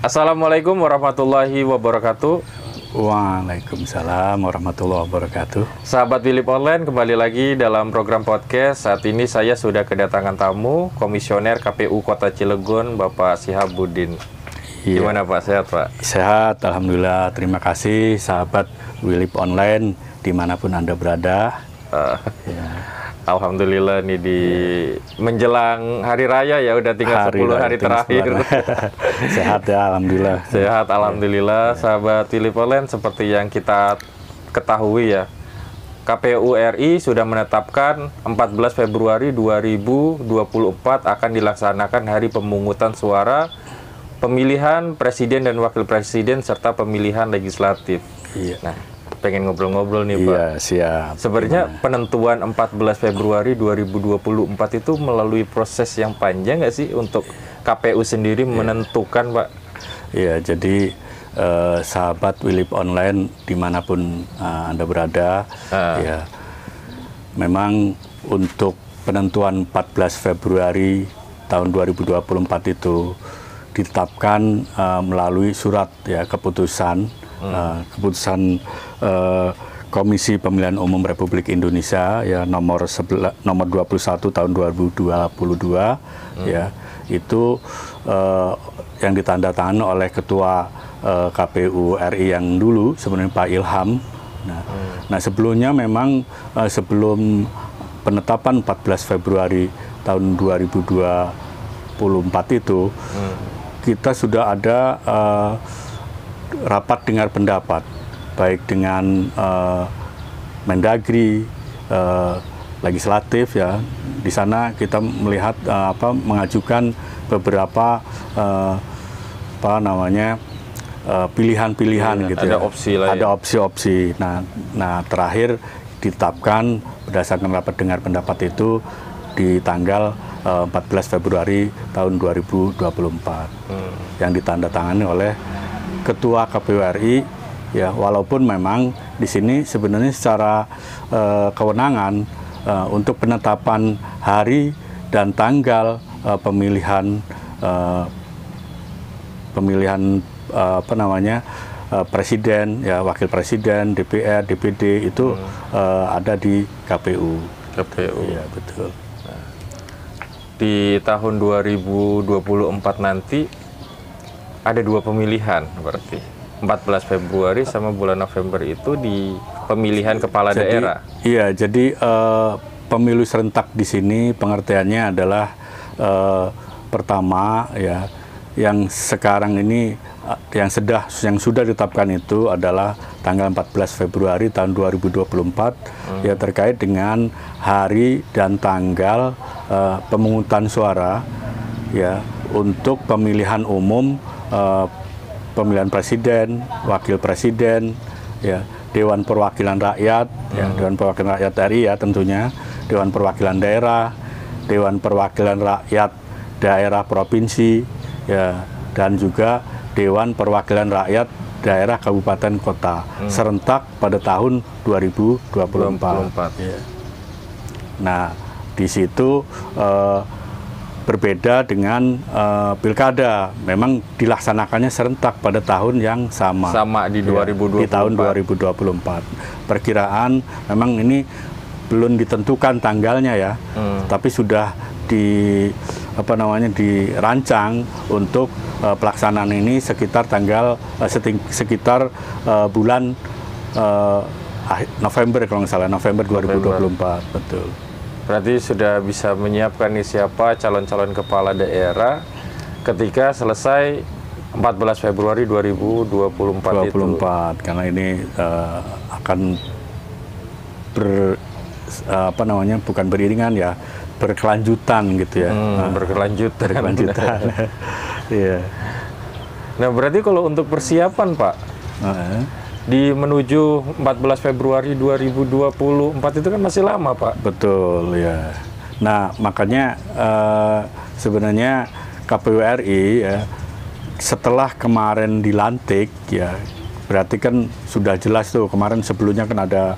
Assalamualaikum warahmatullahi wabarakatuh. Waalaikumsalam warahmatullahi wabarakatuh. Sahabat Wilip Online, kembali lagi dalam program podcast. Saat ini saya sudah kedatangan tamu, Komisioner KPU Kota Cilegon, Bapak Syihabuddin. Iya. Gimana Pak? Sehat Pak? Sehat, alhamdulillah. Terima kasih sahabat Wilip Online dimanapun Anda berada. Ya. Alhamdulillah nih di menjelang hari raya ya, udah tinggal 10 hari terakhir. Sehat ya, alhamdulillah. Sehat, alhamdulillah. Sahabat Wilip Online, seperti yang kita ketahui ya, KPU RI sudah menetapkan 14 Februari 2024 akan dilaksanakan hari pemungutan suara pemilihan presiden dan wakil presiden serta pemilihan legislatif. Iya. Nah, pengen ngobrol-ngobrol nih Pak. Iya, siap. Sebenarnya penentuan 14 Februari 2024 itu melalui proses yang panjang nggak sih untuk KPU sendiri menentukan Pak? Iya, jadi sahabat Wilip Online dimanapun Anda berada, ya memang untuk penentuan 14 Februari tahun 2024 itu ditetapkan melalui surat ya keputusan Komisi Pemilihan Umum Republik Indonesia ya nomor 21 tahun 2022 ya itu yang ditandatangani oleh Ketua KPU RI yang dulu sebenarnya Pak Ilham. Nah sebelumnya memang sebelum penetapan 14 Februari tahun 2024 itu kita sudah ada rapat dengar pendapat baik dengan Mendagri, legislatif ya. Di sana kita melihat mengajukan beberapa pilihan-pilihan gitu ada ya. opsi lah. Ada opsi-opsi. Nah terakhir ditetapkan berdasarkan rapat dengar pendapat itu di tanggal 14 Februari tahun 2024 yang ditandatangani oleh Ketua KPU RI ya, walaupun memang di sini sebenarnya secara kewenangan untuk penetapan hari dan tanggal pemilihan presiden ya, wakil presiden, DPR, DPD itu ada di KPU. Ya, betul. Di tahun 2024 nanti ada dua pemilihan, berarti 14 Februari sama bulan November itu di pemilihan kepala daerah. Iya, jadi pemilu serentak di sini pengertiannya adalah pertama ya, yang sekarang ini yang sudah ditetapkan itu adalah tanggal 14 Februari tahun 2024 ya, terkait dengan hari dan tanggal pemungutan suara ya untuk pemilihan umum, pemilihan presiden, wakil presiden, ya, Dewan Perwakilan Rakyat, ya, Dewan Perwakilan Rakyat RI ya tentunya, Dewan Perwakilan Daerah, Dewan Perwakilan Rakyat Daerah Provinsi, ya, dan juga Dewan Perwakilan Rakyat Daerah Kabupaten Kota serentak pada tahun 2024. Ya. Nah, di situ berbeda dengan pilkada, memang dilaksanakannya serentak pada tahun yang sama di 2024. Di tahun 2024. Perkiraan memang ini belum ditentukan tanggalnya ya, tapi sudah dirancang untuk pelaksanaan ini sekitar bulan November kalau nggak salah, November 2024, betul. Berarti sudah bisa menyiapkan nih siapa calon-calon kepala daerah ketika selesai 14 Februari 2024 itu. Karena ini akan bukan beriringan ya, berkelanjutan gitu ya. Berkelanjutan. Iya. Nah, berarti kalau untuk persiapan Pak, di menuju 14 Februari 2024 itu kan masih lama Pak. Betul ya. Nah makanya sebenarnya KPU RI ya, setelah kemarin dilantik ya, berarti kan sudah jelas tuh, kemarin sebelumnya kan ada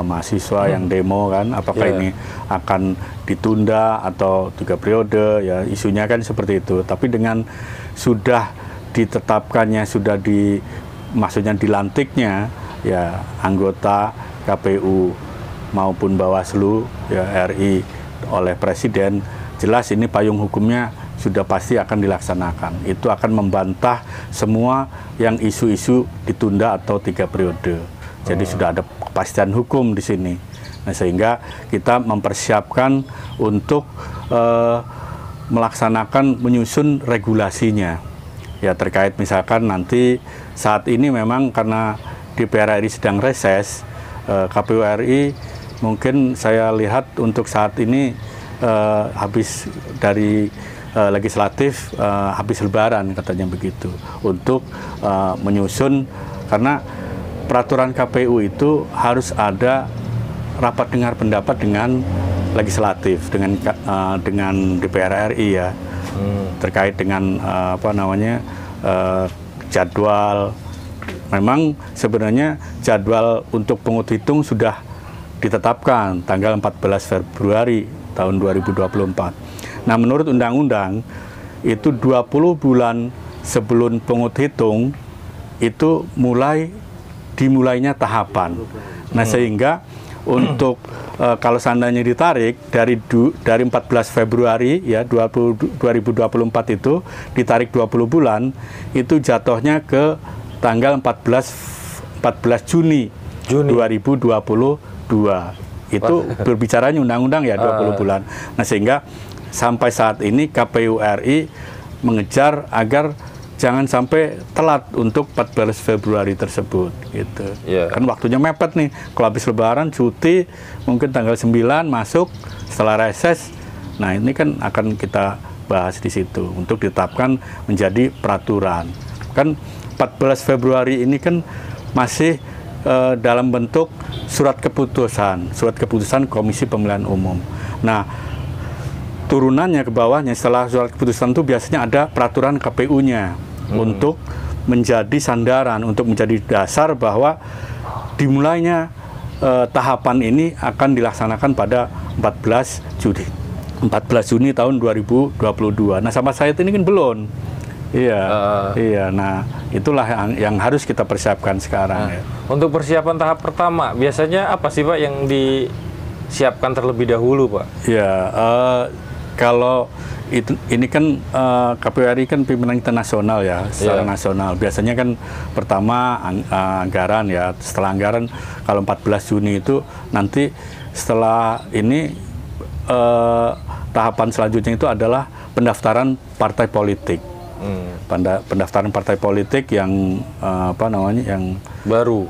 mahasiswa yang demo kan, apakah ini akan ditunda atau 3 periode ya, isunya kan seperti itu. Tapi dengan sudah ditetapkannya maksudnya dilantiknya ya anggota KPU maupun Bawaslu ya RI oleh Presiden, jelas ini payung hukumnya sudah pasti akan dilaksanakan. Itu akan membantah semua yang isu-isu ditunda atau 3 periode. Jadi sudah ada kepastian hukum di sini. Nah, sehingga kita mempersiapkan untuk melaksanakan menyusun regulasinya. Ya terkait misalkan nanti saat ini memang karena DPR RI sedang reses, KPU RI mungkin saya lihat untuk saat ini habis dari legislatif habis lebaran katanya begitu untuk menyusun, karena peraturan KPU itu harus ada rapat dengar pendapat dengan legislatif dengan DPR RI ya, terkait dengan jadwal. Memang sebenarnya jadwal untuk pungut hitung sudah ditetapkan tanggal 14 Februari tahun 2024. Nah, menurut undang-undang itu 20 bulan sebelum pungut hitung itu dimulainya tahapan. Nah, sehingga untuk kalau seandainya ditarik dari 14 Februari ya 2024 itu ditarik 20 bulan, itu jatuhnya ke tanggal 14 Juni 2022. Itu berbicaranya undang-undang ya 20 bulan. Nah, sehingga sampai saat ini KPU RI mengejar agar jangan sampai telat untuk 14 Februari tersebut gitu. Kan waktunya mepet nih. Kalau habis lebaran cuti mungkin tanggal 9 masuk setelah reses. Nah, ini kan akan kita bahas di situ untuk ditetapkan menjadi peraturan. Kan 14 Februari ini kan masih dalam bentuk surat keputusan Komisi Pemilihan Umum. Nah, turunannya ke bawahnya setelah surat keputusan itu biasanya ada peraturan KPU-nya untuk menjadi sandaran, untuk menjadi dasar bahwa dimulainya tahapan ini akan dilaksanakan pada 14 Juni tahun 2022. Nah, sama saya ini kan belum. Iya. Nah, itulah yang harus kita persiapkan sekarang. Ya. Untuk persiapan tahap pertama, biasanya apa sih Pak yang disiapkan terlebih dahulu, Pak? Ya, kalau ini kan KPU RI kan pimpinan internasional ya, secara nasional. Biasanya kan pertama anggaran ya, setelah anggaran kalau 14 Juni itu nanti setelah ini tahapan selanjutnya itu adalah pendaftaran partai politik. Pendaftaran partai politik yang yang baru,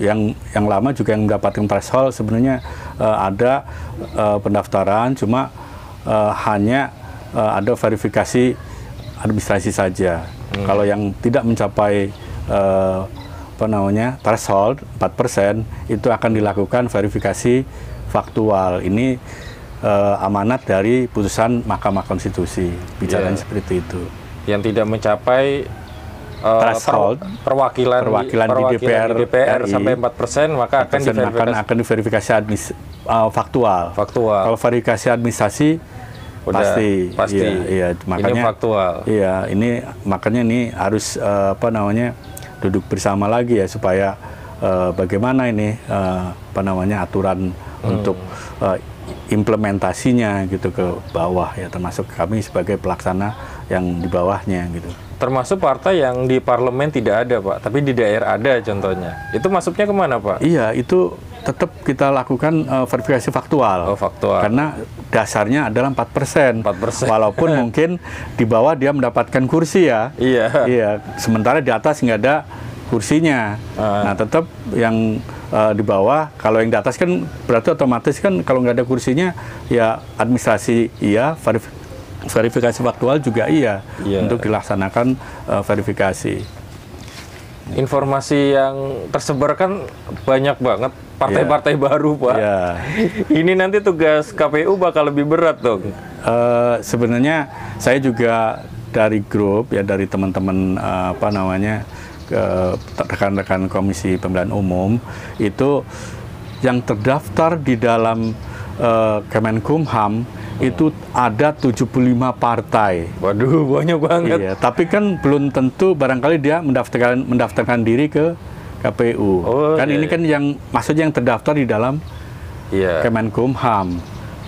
yang lama juga yang mendapatkan threshold sebenarnya ada pendaftaran, cuma hanya ada verifikasi administrasi saja. Kalau yang tidak mencapai threshold 4% itu akan dilakukan verifikasi faktual. Ini amanat dari putusan Mahkamah Konstitusi, bicaranya seperti itu. Yang tidak mencapai threshold perwakilan di DPR sampai 4%, maka akan diverifikasi faktual. Kalau verifikasi administrasi pasti. Iya, makanya ini faktual. Iya, ini makanya ini harus duduk bersama lagi ya supaya bagaimana ini aturan untuk implementasinya gitu ke bawah ya, termasuk kami sebagai pelaksana yang di bawahnya gitu. Termasuk partai yang di parlemen tidak ada Pak, tapi di daerah ada contohnya. Itu masuknya kemana Pak? Iya, itu tetap kita lakukan verifikasi faktual. Oh, faktual. Karena dasarnya adalah 4%. Walaupun mungkin di bawah dia mendapatkan kursi ya. Iya. Sementara di atas nggak ada kursinya. Nah, tetap yang di bawah, kalau yang di atas kan berarti otomatis kan kalau nggak ada kursinya ya administrasi iya, verifikasi faktual juga iya. Untuk dilaksanakan verifikasi. Informasi yang tersebar kan banyak banget, partai-partai baru Pak. Ini nanti tugas KPU bakal lebih berat dong. Sebenarnya saya juga dari grup ya, dari teman-teman rekan-rekan Komisi Pemilihan Umum itu yang terdaftar di dalam Kemenkumham itu ada 75 partai. Waduh, banyak banget. Iya, tapi kan belum tentu barangkali dia mendaftarkan diri ke KPU. Oh, kan iya, ini iya. kan yang maksudnya yang terdaftar di dalam Iya. Kemenkumham.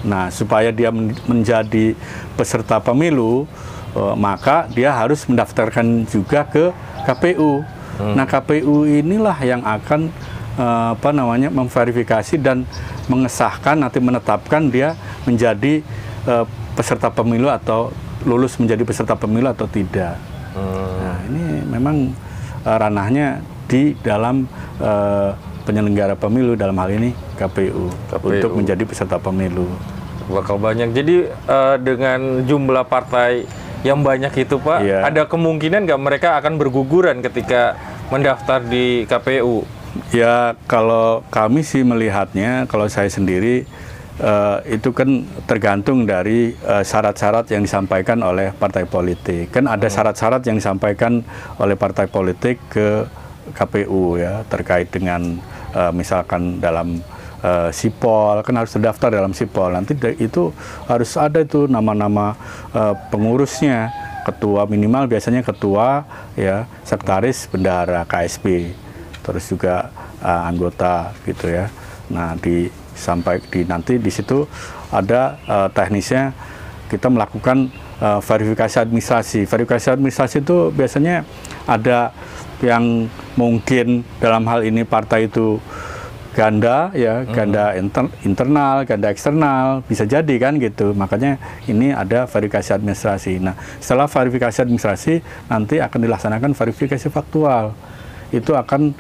Nah, supaya dia menjadi peserta pemilu, maka dia harus mendaftarkan juga ke KPU. Nah, KPU inilah yang akan memverifikasi dan mengesahkan, nanti menetapkan dia menjadi peserta pemilu atau lulus menjadi peserta pemilu atau tidak. Nah, ini memang ranahnya di dalam penyelenggara pemilu, dalam hal ini KPU. Untuk menjadi peserta pemilu. Bakal banyak. Jadi dengan jumlah partai yang banyak itu, Pak, Iya. ada kemungkinan nggak mereka akan berguguran ketika mendaftar di KPU? Ya, kalau kami sih melihatnya, kalau saya sendiri, itu kan tergantung dari syarat-syarat yang disampaikan oleh partai politik. Kan ada syarat-syarat yang disampaikan oleh partai politik ke KPU ya, terkait dengan misalkan dalam Sipol, kan harus terdaftar dalam Sipol. Nanti itu harus ada itu nama-nama pengurusnya, ketua minimal biasanya ketua ya, sekretaris, bendahara, KSP. Terus juga anggota gitu ya. Nah, nanti di situ ada teknisnya kita melakukan verifikasi administrasi. Verifikasi administrasi itu biasanya ada yang mungkin dalam hal ini partai itu ganda ya, ganda internal, ganda eksternal, bisa jadi kan gitu. Makanya ini ada verifikasi administrasi. Nah, setelah verifikasi administrasi nanti akan dilaksanakan verifikasi faktual. Itu akan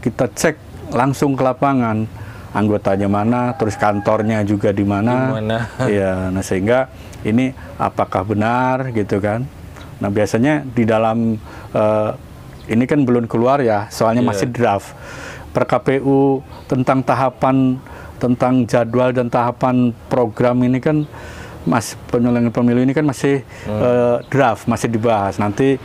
kita cek langsung ke lapangan, anggotanya mana, terus kantornya juga di mana. Ya, nah sehingga ini apakah benar gitu kan. Nah, biasanya di dalam ini kan belum keluar ya, soalnya masih draft. Per KPU tentang tahapan, tentang jadwal dan tahapan program ini kan penyelenggaraan pemilu ini kan masih draft, masih dibahas. Nanti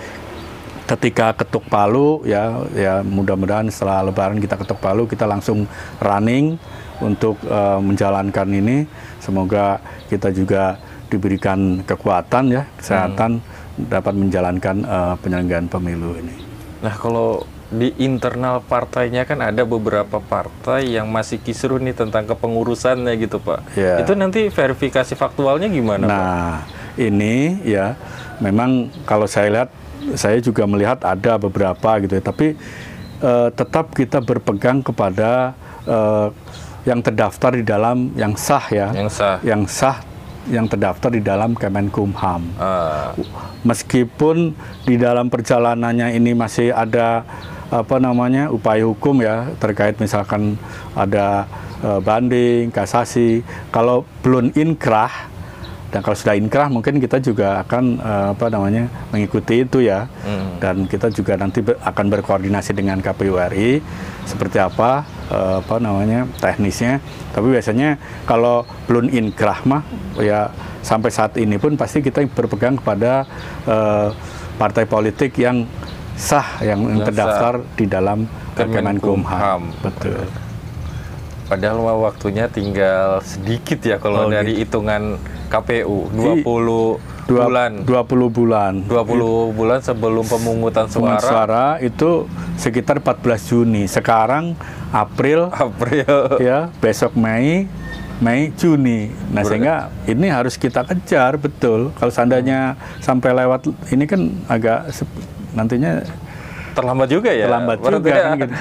ketika ketuk palu ya mudah-mudahan setelah Lebaran kita ketuk palu, kita langsung running untuk menjalankan ini. Semoga kita juga diberikan kekuatan ya, kesehatan dapat menjalankan penyelenggaraan pemilu ini. Nah, kalau di internal partainya kan ada beberapa partai yang masih kisruh nih tentang kepengurusannya gitu, Pak. Ya. Itu nanti verifikasi faktualnya gimana, Pak? Nah, ini ya memang kalau saya lihat, saya juga melihat ada beberapa gitu ya, tapi tetap kita berpegang kepada yang terdaftar di dalam yang sah ya, yang terdaftar di dalam Kemenkumham. Meskipun di dalam perjalanannya ini masih ada upaya hukum ya, terkait misalkan ada banding, kasasi. Kalau belum inkrah, dan kalau sudah inkrah mungkin kita juga akan mengikuti itu ya. Dan kita juga nanti akan berkoordinasi dengan KPU RI seperti apa teknisnya. Tapi biasanya kalau belum inkrah mah ya sampai saat ini pun pasti kita berpegang kepada partai politik yang sah, yang terdaftar di dalam Kemenkumham. Betul. Padahal waktunya tinggal sedikit ya kalau dari hitungan KPU 20 bulan. 20 bulan. 20 bulan sebelum pemungutan suara itu sekitar 14 Juni. Sekarang April ya, besok Mei, Juni. Nah, sehingga ini harus kita kejar betul. Kalau seandainya sampai lewat ini kan agak nantinya terlambat juga ya. Terlambat juga kan, gitu.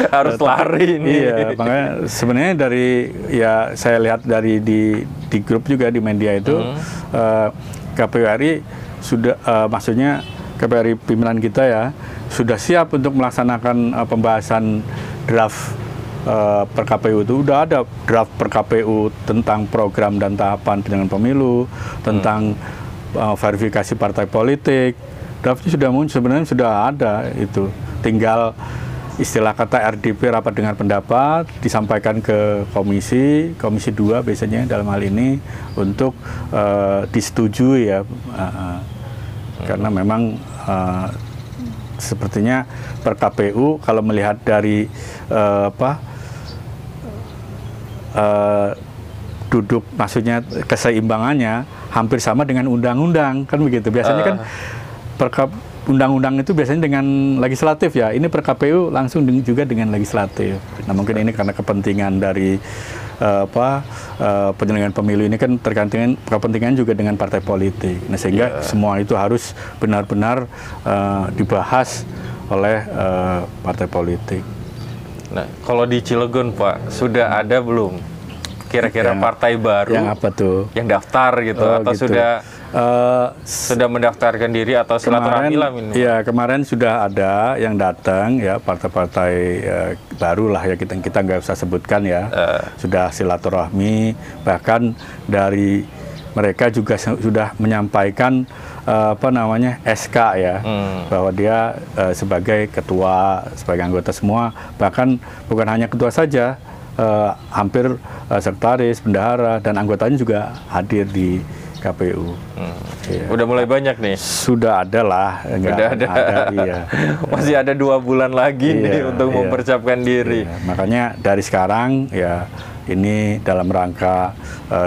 Harus lari ini. Iya, makanya sebenarnya dari ya saya lihat dari di grup juga di media itu KPU RI sudah maksudnya KPU RI pimpinan kita ya sudah siap untuk melaksanakan pembahasan draft per KPU. Itu udah ada draft per KPU tentang program dan tahapan penyelenggaraan pemilu, tentang verifikasi partai politik. Draftnya sudah muncul, sebenarnya sudah ada itu. Tinggal istilah kata RDP, rapat dengar pendapat, disampaikan ke komisi 2 biasanya dalam hal ini untuk disetujui ya. Karena memang sepertinya per KPU kalau melihat dari duduk, maksudnya keseimbangannya hampir sama dengan undang-undang, kan begitu. Biasanya kan undang-undang itu biasanya dengan legislatif ya, ini per KPU langsung juga dengan legislatif. Nah mungkin ini karena kepentingan dari penyelenggaraan pemilu ini kan tergantung kepentingan juga dengan partai politik. Nah sehingga semua itu harus benar-benar dibahas oleh partai politik. Nah kalau di Cilegon Pak, sudah ada belum kira-kira partai baru yang apa tuh? Yang daftar gitu atau gitu. Sudah mendaftarkan diri atau silaturahmi lah ini? Iya, kemarin sudah ada yang datang ya, partai-partai baru lah ya, kita nggak usah sebutkan ya. Sudah silaturahmi, bahkan dari mereka juga sudah menyampaikan SK ya, bahwa dia sebagai ketua, sebagai anggota semua, bahkan bukan hanya ketua saja, hampir sekretaris, bendahara, dan anggotanya juga hadir di KPU. Ya. Udah mulai banyak nih? Sudah ada lah. Sudah ada. Iya. Masih ada 2 bulan lagi nih untuk mempersiapkan diri. Iya. Makanya dari sekarang ya ini dalam rangka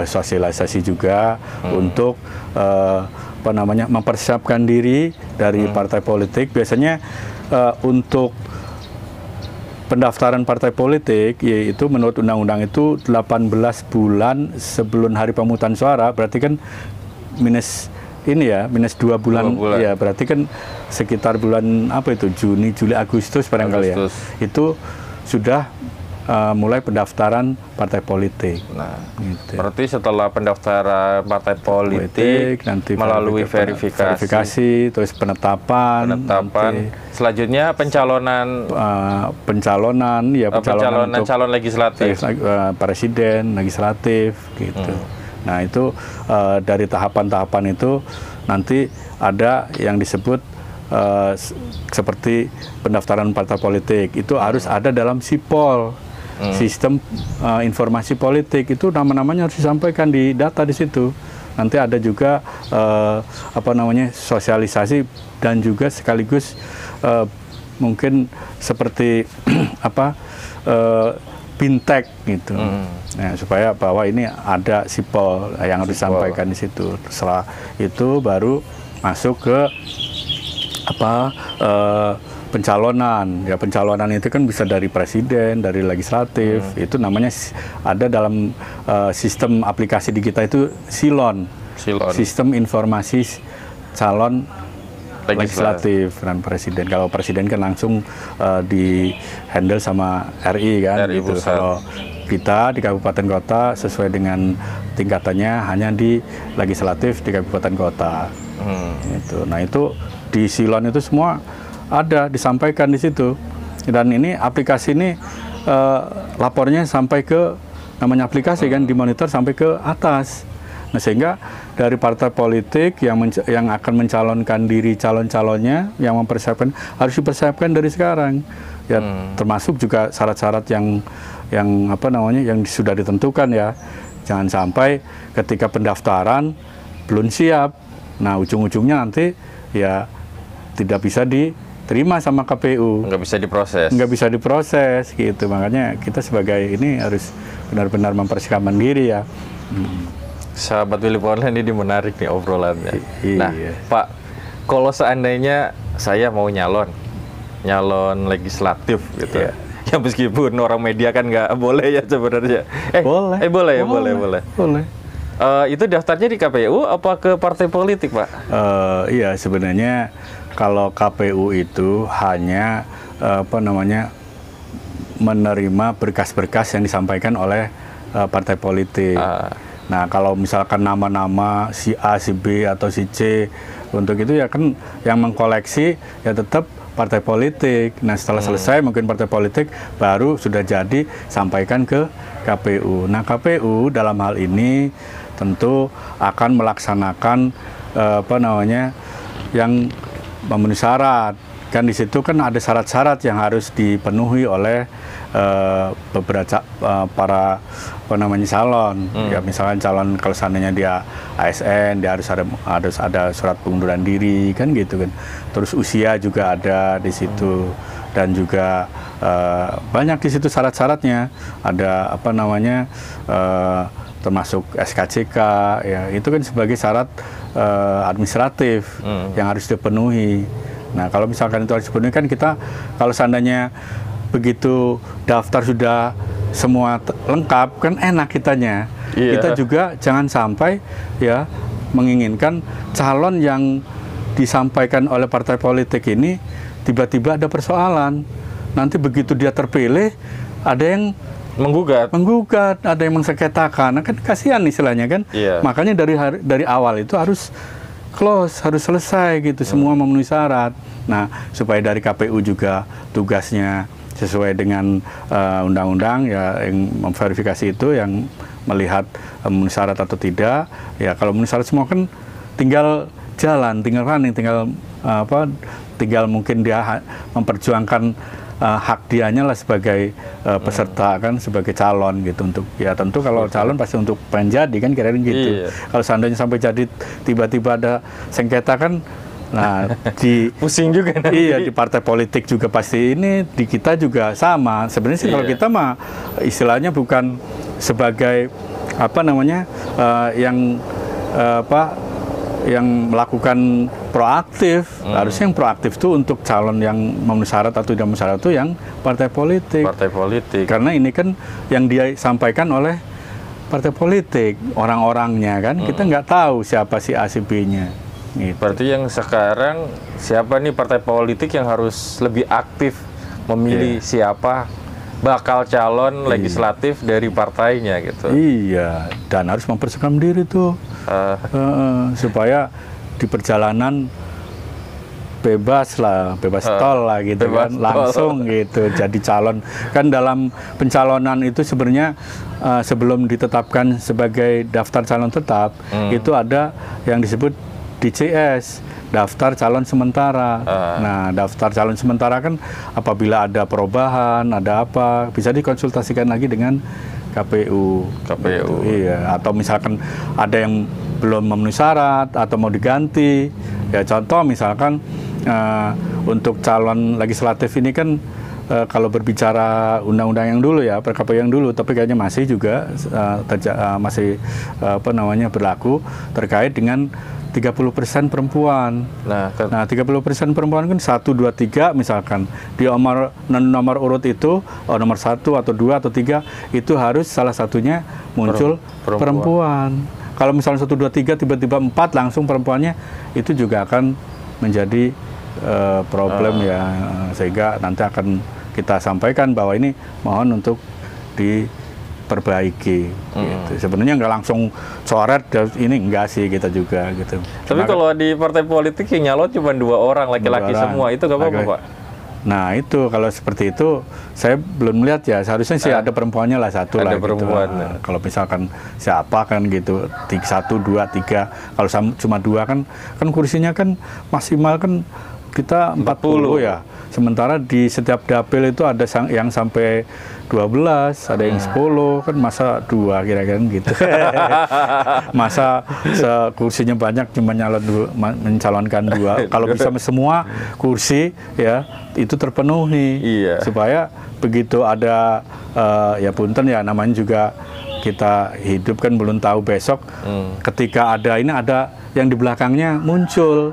sosialisasi juga untuk mempersiapkan diri dari partai politik. Biasanya untuk pendaftaran partai politik, yaitu menurut undang-undang itu 18 bulan sebelum hari pemungutan suara, berarti kan minus 2 bulan. Ya, berarti kan sekitar bulan Juni, Juli, Agustus barangkali ya. Itu sudah mulai pendaftaran partai politik. Nah, gitu. Berarti setelah pendaftaran partai politik nanti melalui verifikasi, terus penetapan, nanti, selanjutnya pencalonan calon legislatif, presiden, legislatif, gitu. Nah itu dari tahapan-tahapan itu nanti ada yang disebut seperti pendaftaran partai politik itu harus ada dalam SIPOL. Sistem informasi politik itu nama-namanya harus disampaikan di data di situ. Nanti ada juga sosialisasi dan juga sekaligus mungkin seperti fintech gitu. Nah, supaya bahwa ini ada SIPOL yang harus disampaikan di situ. Setelah itu baru masuk ke pencalonan. Ya, pencalonan itu kan bisa dari presiden, dari legislatif. Itu namanya ada dalam sistem aplikasi di kita itu SILON. Sistem informasi calon legislatif dan presiden. Kalau presiden kan langsung di handle sama RI kan gitu. Kalau kita di kabupaten kota sesuai dengan tingkatannya hanya di legislatif di kabupaten kota. Gitu. Nah, itu di SILON itu semua ada disampaikan di situ, dan ini aplikasi ini lapornya sampai ke namanya aplikasi kan dimonitor sampai ke atas. Nah sehingga dari partai politik yang akan mencalonkan diri calon-calonnya yang mempersiapkan harus dipersiapkan dari sekarang ya, termasuk juga syarat-syarat yang sudah ditentukan ya, jangan sampai ketika pendaftaran belum siap, nah ujung-ujungnya nanti ya tidak bisa diterima sama KPU. Nggak bisa diproses gitu. Makanya kita sebagai ini harus benar-benar mempersiapkan diri ya. Sahabat Philip Online, ini menarik nih obrolannya. Nah, Pak, kalau seandainya saya mau nyalon legislatif gitu ya. Ya meskipun orang media kan nggak boleh ya sebenarnya. Boleh. Itu daftarnya di KPU apa ke partai politik, Pak? Iya, sebenarnya kalau KPU itu hanya menerima berkas-berkas yang disampaikan oleh partai politik. Nah, kalau misalkan nama-nama si A, si B atau si C untuk itu ya kan yang mengkoleksi ya tetap partai politik. Nah, setelah selesai mungkin partai politik baru sudah jadi sampaikan ke KPU. Nah, KPU dalam hal ini tentu akan melaksanakan yang memenuhi syarat. Kan di situ kan ada syarat-syarat yang harus dipenuhi oleh beberapa para calon. Ya misalkan calon kalau seandainya dia ASN, dia harus ada surat pengunduran diri kan gitu kan. Terus usia juga ada di situ, dan juga banyak di situ syarat-syaratnya. Ada termasuk SKCK, ya itu kan sebagai syarat administratif yang harus dipenuhi. Nah, kalau misalkan itu harus dipenuhi kan kita, kalau seandainya begitu daftar sudah semua lengkap kan enak kitanya. Kita juga jangan sampai ya menginginkan calon yang disampaikan oleh partai politik ini tiba-tiba ada persoalan. Nanti begitu dia terpilih ada yang menggugat, ada yang mensengketakan. Nah, kan kasihan istilahnya kan. Makanya dari awal itu harus close, harus selesai gitu, semua memenuhi syarat. Nah, supaya dari KPU juga tugasnya sesuai dengan undang-undang ya, yang memverifikasi itu, yang melihat memenuhi syarat atau tidak. Ya kalau memenuhi syarat semua kan tinggal jalan, tinggal running, tinggal mungkin dia memperjuangkan hak dianya lah sebagai peserta kan, sebagai calon gitu. Untuk ya tentu kalau calon pasti untuk penjadi kan, kira-kira gitu. Kalau seandainya sampai jadi tiba-tiba ada sengketa kan, nah pusing juga nanti. Iya, di partai politik juga pasti ini, di kita juga sama. Sebenarnya sih kalau kita mah istilahnya bukan sebagai yang melakukan proaktif. Harusnya yang proaktif itu untuk calon yang memenuhi syarat atau tidak memenuhi syarat itu yang partai politik. Karena ini kan yang dia sampaikan oleh partai politik, orang-orangnya kan, kita nggak tahu siapa si A si B-nya. Gitu. Berarti yang sekarang siapa nih partai politik yang harus lebih aktif memilih siapa bakal calon legislatif dari partainya gitu. Iya, dan harus mempersiapkan diri tuh supaya di perjalanan bebas tol lah gitu kan, langsung gitu jadi calon. Kan dalam pencalonan itu sebenarnya sebelum ditetapkan sebagai daftar calon tetap itu ada yang disebut DCS, daftar calon sementara. Nah, daftar calon sementara kan apabila ada perubahan, ada apa, bisa dikonsultasikan lagi dengan KPU. Gitu. Iya, atau misalkan ada yang belum memenuhi syarat atau mau diganti. Ya contoh misalkan untuk calon legislatif ini kan kalau berbicara undang-undang yang dulu ya, PKPU yang dulu, tapi kayaknya masih juga berlaku terkait dengan 30% perempuan. Nah, 30% perempuan kan 1, 2, 3 misalkan. Di nomor urut itu, nomor 1 atau 2 atau 3 itu harus salah satunya muncul perempuan. Kalau misalnya 1, 2, 3 tiba-tiba 4 langsung perempuannya, itu juga akan menjadi problem ya. Sehingga nanti akan kita sampaikan bahwa ini mohon untuk diperbaiki. Gitu. Sebenarnya nggak langsung coret ini, enggak sih kita juga gitu. Tapi kalau di partai politik yang nyalon cuma 2 orang laki-laki semua, itu nggak apa-apa Pak? Nah itu kalau seperti itu saya belum melihat ya, seharusnya sih ada perempuannya lah, satu lah gitu. Kalau misalkan siapa kan gitu, 1, 2, 3, kalau cuma 2 kan kursinya kan maksimal kan kita 40 ya. Sementara di setiap dapil itu ada yang sampai 12, ada yang 10, kan masa 2 kira-kira gitu. Masa kursinya banyak cuma mencalonkan 2. Kalau bisa semua kursi ya itu terpenuhi. Supaya begitu ada ya punten ya, namanya juga kita hidup kan belum tahu besok ketika ada yang di belakangnya muncul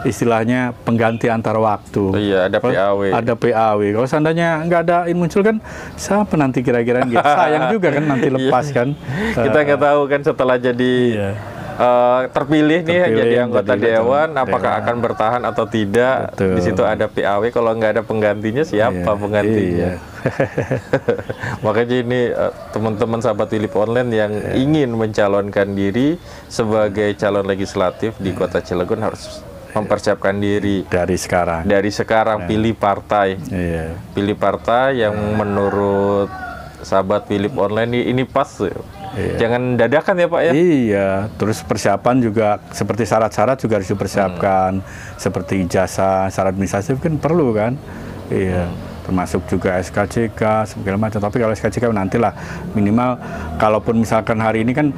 istilahnya pengganti antar waktu. Ada PAW. Ada PAW. Kalau seandainya nggak ada yang muncul kan siapa nanti kira-kira gitu. Sayang juga kan nanti lepas kan. Kita nggak tahu kan setelah jadi terpilih nih jadi anggota dewan, apakah akan bertahan atau tidak. Di situ ada PAW, kalau nggak ada penggantinya siapa penggantinya. Makanya ini teman-teman sahabat Philip Online yang ingin mencalonkan diri sebagai calon legislatif di Kota Cilegon harus mempersiapkan diri dari sekarang. Pilih partai, pilih partai yang menurut sahabat Philip Online ini pas. Jangan dadakan ya Pak ya. Iya, terus persiapan juga seperti syarat-syarat juga harus dipersiapkan, seperti ijazah, syarat administratif kan perlu kan. Termasuk juga SKCK segala macam. Tapi kalau SKCK nantilah, minimal kalaupun misalkan hari ini kan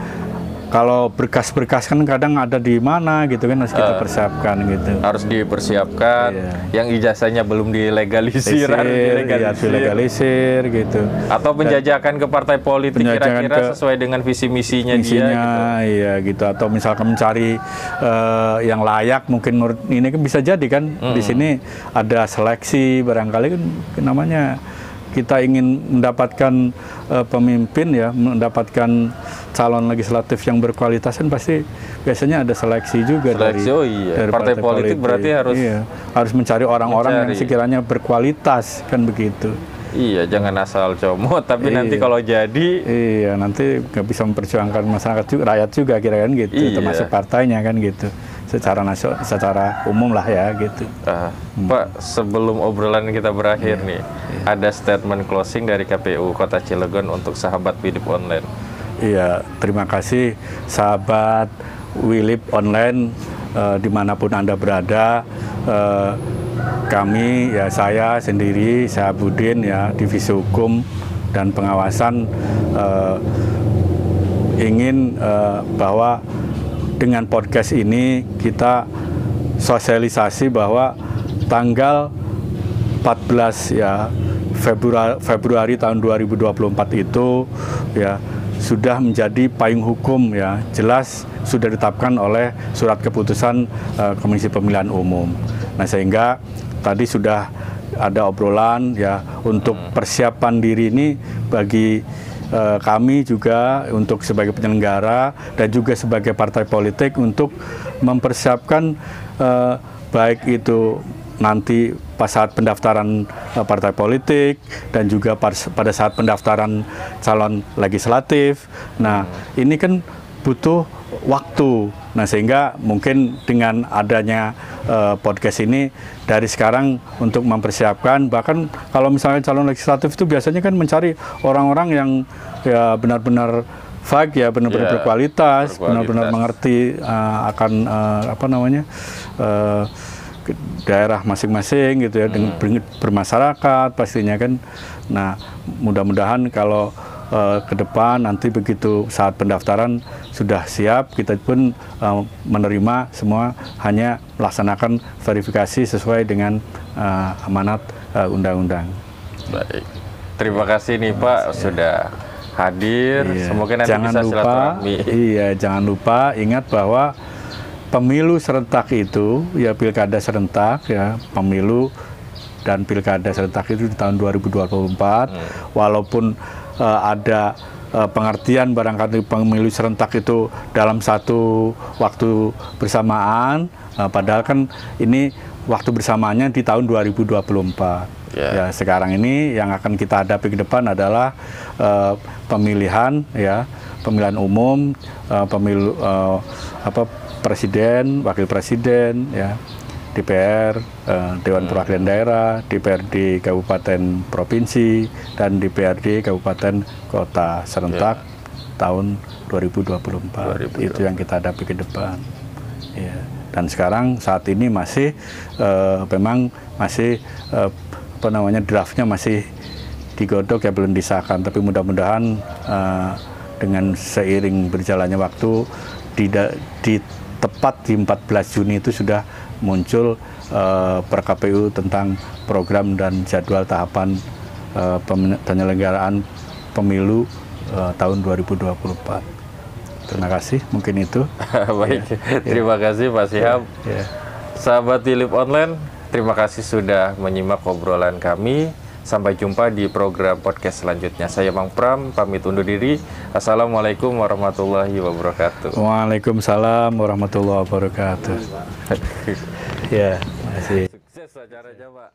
kalau berkas-berkas kan kadang ada di mana gitu kan, harus kita persiapkan gitu. Harus dipersiapkan. Iya. Yang ijazahnya belum dilegalisir, harus dilegalisir gitu. Atau penjajakan ke partai politik kira-kira sesuai dengan visi misinya dia gitu. Iya gitu. Atau misalkan mencari yang layak, mungkin menurut ini kan bisa jadi kan di sini ada seleksi barangkali kan namanya kita ingin mendapatkan pemimpin ya, mendapatkan calon legislatif yang berkualitas kan pasti biasanya ada seleksi juga dari partai politik berarti harus mencari orang-orang yang sekiranya berkualitas kan begitu. Iya, jangan asal comot, tapi nanti kalau jadi nanti nggak bisa memperjuangkan masyarakat juga, rakyat juga kira-kira gitu, termasuk partainya kan gitu. Secara umum lah ya gitu. Pak, sebelum obrolan kita berakhir nih, ada statement closing dari KPU Kota Cilegon untuk sahabat Willip Online. Iya, terima kasih sahabat Willip Online dimanapun Anda berada. Kami ya, saya sendiri, saya Budin ya, Divisi Hukum dan Pengawasan ingin bahwa dengan podcast ini kita sosialisasi bahwa tanggal 14 ya Februari tahun 2024 itu ya sudah menjadi payung hukum ya, jelas sudah ditetapkan oleh surat keputusan Komisi Pemilihan Umum. Nah, sehingga tadi sudah ada obrolan ya untuk persiapan diri ini bagi kami juga untuk sebagai penyelenggara dan juga sebagai partai politik untuk mempersiapkan baik itu nanti pas saat pendaftaran partai politik dan juga pada saat pendaftaran calon legislatif. Nah, ini kan butuh waktu. Nah, sehingga mungkin dengan adanya podcast ini dari sekarang untuk mempersiapkan, bahkan kalau misalnya calon legislatif itu biasanya kan mencari orang-orang yang ya benar-benar baik ya, benar-benar berkualitas, benar-benar mengerti akan daerah masing-masing gitu ya, dengan bermasyarakat pastinya kan. Nah, mudah-mudahan kalau ke depan nanti begitu saat pendaftaran sudah siap, kita pun menerima semua, hanya melaksanakan verifikasi sesuai dengan amanat undang-undang. Baik, terima kasih nih Pak sudah hadir. Semoga nanti bisa silaturahmi. Iya, jangan lupa ingat bahwa pemilu serentak itu ya, pilkada serentak ya, pemilu dan pilkada serentak itu di tahun 2024, walaupun ada pengertian barangkali pemilu serentak itu dalam satu waktu bersamaan, padahal kan ini waktu bersamaannya di tahun 2024. Ya, sekarang ini yang akan kita hadapi ke depan adalah pemilihan ya, pemilihan umum, pemilu presiden, wakil presiden ya, DPR, Dewan Perwakilan Daerah, DPRD Kabupaten Provinsi, dan DPRD Kabupaten Kota serentak tahun 2024. Itu yang kita hadapi ke depan. Ya. Dan sekarang saat ini masih memang masih draftnya masih digodok ya, belum disahkan. Tapi mudah-mudahan dengan seiring berjalannya waktu tepat di 14 Juni itu sudah muncul per KPU tentang program dan jadwal tahapan penyelenggaraan pemilu tahun 2024. Terima kasih, mungkin itu. Baik, terima kasih Pak Syihab. Sahabat Willip Online, terima kasih sudah menyimak obrolan kami. Sampai jumpa di program podcast selanjutnya. Saya Bang Pram, pamit undur diri. Assalamualaikum warahmatullahi wabarakatuh. Waalaikumsalam warahmatullahi wabarakatuh. Ya, terima kasih. Sukses acaranya, Pak.